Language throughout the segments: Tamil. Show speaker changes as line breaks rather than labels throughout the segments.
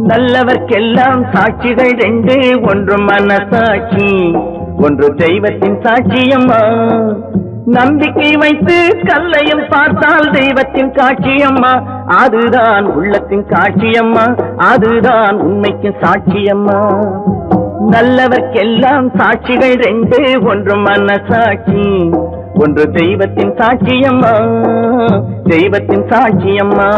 நல்லவர்க்கெல்லாம் சாட்சிகள் ரெண்டு, ஒன்று மனசாட்சி, ஒன்று தெய்வத்தின் சாட்சியம்மா. நம்பிக்கை வைத்து கல்லையும் பார்த்தால் தெய்வத்தின் காட்சியம்மா, அதுதான் உள்ளத்தின் காட்சியம்மா, அதுதான் உண்மைக்கு சாட்சியம்மா. நல்லவர்க்கெல்லாம் சாட்சிகள் ரெண்டு, ஒன்று மனசாட்சி, ஒன்று தெய்வத்தின் சாட்சியம்மா, தெய்வத்தின் சாட்சியம்மா.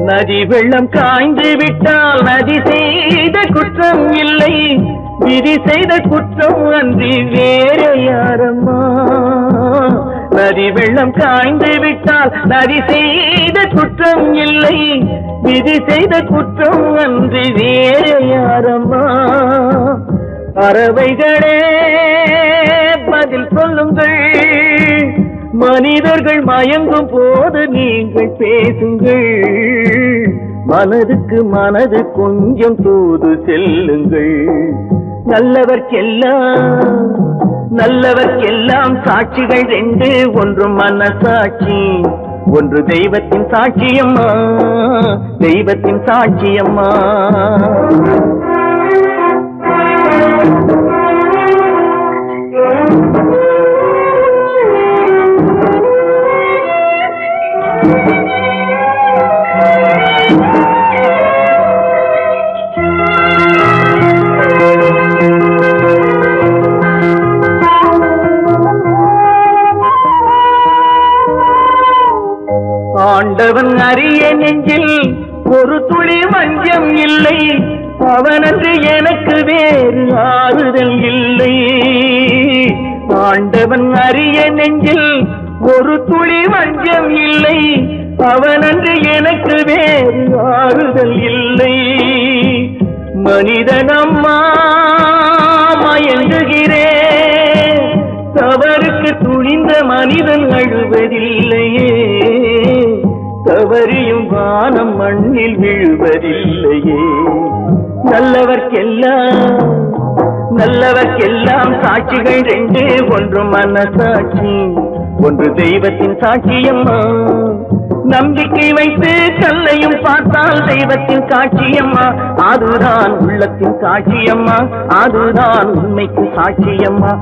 நதி வெள்ளம் காய்ந்து விட்டால் நதி செய்த குற்றம் இல்லை, விதி செய்த குற்றம் அன்றி வேற யாரம்மா. நதி வெள்ளம் காய்ந்து விட்டால் நதி செய்த குற்றம் இல்லை, விதி செய்த குற்றம் அன்றி வேற யாரம்மா. பறவைகளே பதில் சொல்லுங்கள், மனிதர்கள் மயங்கும் போது நீங்கள் பேசுங்கள், மனதுக்கு மனது கொஞ்சம் தூது செல்லுங்கள். நல்லவர்க்கெல்லாம் சாட்சிகள் ரெண்டு, ஒன்று மனசாட்சி, ஒன்று தெய்வத்தின் சாட்சியம்மா, தெய்வத்தின் சாட்சியம்மா. ஆண்டவன் அறிய நெஞ்சில் ஒரு துளி வஞ்சம் இல்லை, அவனன்று எனக்கு வேறு ஆறுதல் இல்லை. ஆண்டவன் அறிய நெஞ்சில் ஒரு துளி வஞ்சம் இல்லை, அவனன்று எனக்கு வேறு ஆறுதல் இல்லை. மனிதனம்மா மயங்குகிறேன், தவறுக்கு துணிந்த மனிதன் அழுவதில்லையே, தவறியும் வானம் மண்ணில் விழுவதில்லையே. நல்லவர்க்கெல்லாம் சாட்சிகள் ரெண்டு, ஒன்று மனசாட்சி, ஒன்று தெய்வத்தின் சாட்சியம்மா. நம்பிக்கை வைத்து கல்லையும் பார்த்தால் தெய்வத்தின் காட்சியம்மா, அதுதான் உள்ளத்தின் காட்சியம்மா, அதுதான் உண்மைக்கு சாட்சியம்மா.